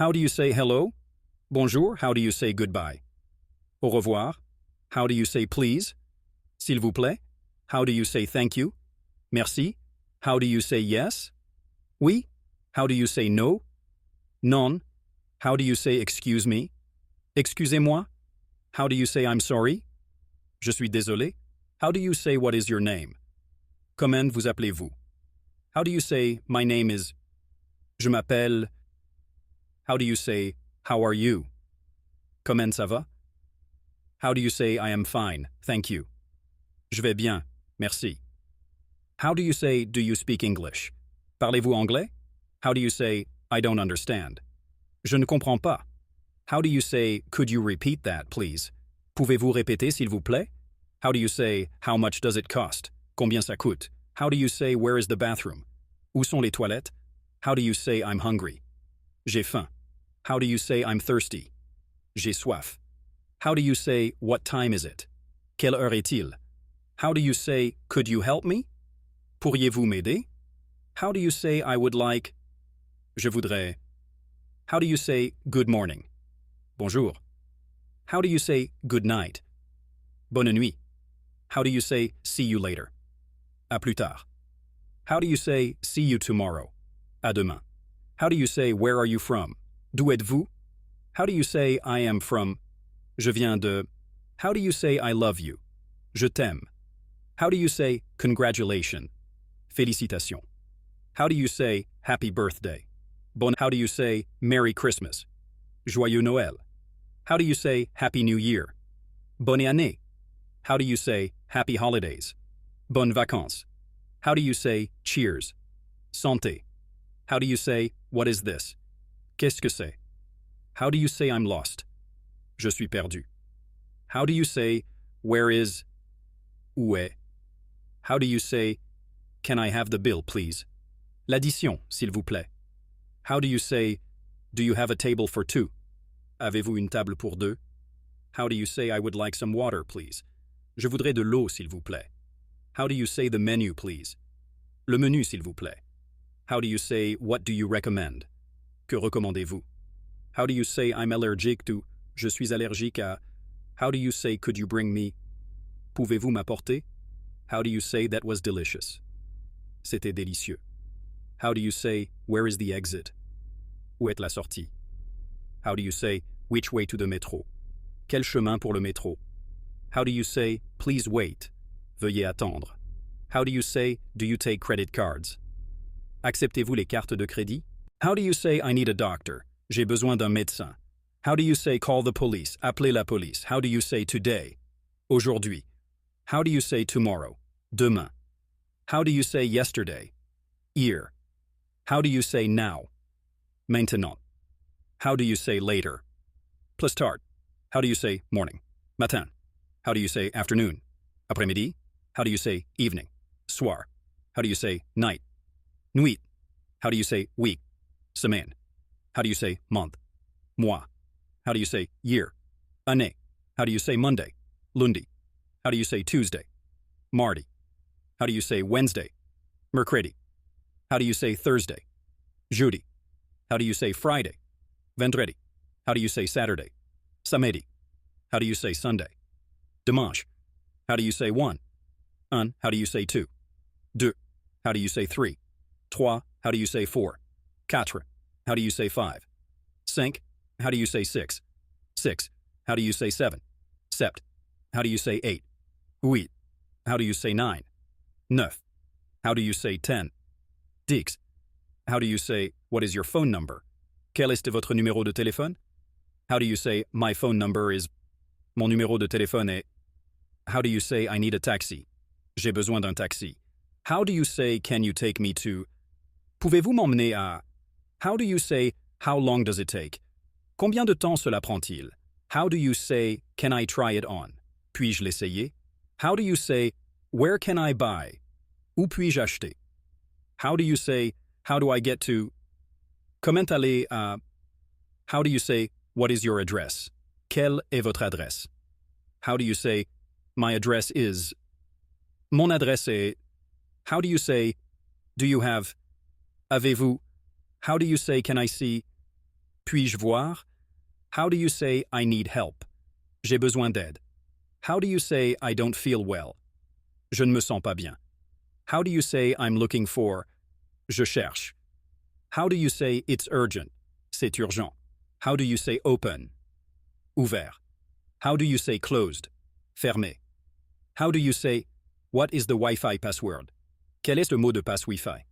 How do you say hello? Bonjour, how do you say goodbye? Au revoir. How do you say please? S'il vous plaît. How do you say thank you? Merci. How do you say yes? Oui. How do you say no? Non. How do you say excuse me? Excusez-moi. How do you say I'm sorry? Je suis désolé. How do you say what is your name? Comment vous appelez-vous? How do you say my name is? Je m'appelle. How do you say how are you? Comment ça va? How do you say I am fine, thank you? Je vais bien, merci. How do you say do you speak English? Parlez-vous anglais? How do you say I don't understand? Je ne comprends pas. How do you say could you repeat that, please? Pouvez-vous répéter s'il vous plaît? How do you say how much does it cost? Combien ça coûte? How do you say where is the bathroom? Où sont les toilettes? How do you say I'm hungry? J'ai faim. How do you say I'm thirsty? J'ai soif. How do you say what time is it? Quelle heure est-il? How do you say could you help me? Pourriez-vous m'aider? How do you say I would like? Je voudrais. How do you say good morning? Bonjour. How do you say good night? Bonne nuit. How do you say see you later? À plus tard. How do you say see you tomorrow? À demain. How do you say where are you from? D'où êtes-vous? How do you say I am from? Je viens de. How do you say I love you? Je t'aime. How do you say congratulations? Félicitations. How do you say happy birthday? Bon. How do you say Merry Christmas? Joyeux Noël. How do you say happy New Year? Bonne année. How do you say happy holidays? Bonnes vacances. How do you say cheers? Santé. How do you say what is this? Qu'est-ce que c'est? How do you say I'm lost? Je suis perdu. How do you say where is? Où est? How do you say can I have the bill, please? L'addition, s'il vous plaît. How do you say do you have a table for two? Avez-vous une table pour deux? How do you say I would like some water, please? Je voudrais de l'eau, s'il vous plaît. How do you say the menu, please? Le menu, s'il vous plaît. How do you say what do you recommend? Que recommandez-vous? How do you say I'm allergic to? Je suis allergique à. How do you say could you bring me? Pouvez-vous m'apporter? How do you say that was delicious? C'était délicieux. How do you say where is the exit? Où est la sortie? How do you say which way to the métro? Quel chemin pour le métro? How do you say please wait? Veuillez attendre. How do you say do you take credit cards? Acceptez-vous les cartes de crédit? How do you say I need a doctor? J'ai besoin d'un médecin. How do you say call the police? Appelez la police. How do you say today? Aujourd'hui. How do you say tomorrow? Demain. How do you say yesterday? Hier. How do you say now? Maintenant. How do you say later? Plus tard. How do you say morning? Matin. How do you say afternoon? Après-midi. How do you say evening? Soir. How do you say night? Nuit. How do you say week? Semaine. How do you say month? Mois. How do you say year? Année. How do you say Monday? Lundi. How do you say Tuesday? Mardi. How do you say Wednesday? Mercredi. How do you say Thursday? Jeudi. How do you say Friday? Vendredi. How do you say Saturday? Samedi. How do you say Sunday? Dimanche. How do you say one? Un. How do you say two? Deux. How do you say three? Trois. How do you say four? Quatre. How do you say five? Cinq. How do you say six? Six. How do you say seven? Sept. How do you say eight? Huit. How do you say nine? Neuf. How do you say 10? Dix. How do you say, what is your phone number? Quel est votre numéro de téléphone? How do you say, my phone number is... Mon numéro de téléphone est... How do you say, I need a taxi? J'ai besoin d'un taxi. How do you say, can you take me to... Pouvez-vous m'emmener à... How do you say, how long does it take? Combien de temps cela prend-il? How do you say, can I try it on? Puis-je l'essayer? How do you say, where can I buy? Où puis-je acheter? How do you say, how do I get to... Comment aller à... How do you say, what is your address? Quelle est votre adresse? How do you say, my address is... Mon adresse est... How do you say, do you have... Avez-vous... How do you say, can I see... Puis-je voir? How do you say I need help? J'ai besoin d'aide. How do you say I don't feel well? Je ne me sens pas bien. How do you say I'm looking for? Je cherche. How do you say it's urgent? C'est urgent. How do you say open? Ouvert. How do you say closed? Fermé. How do you say what is the Wi-Fi password? Quel est le mot de passe Wi-Fi?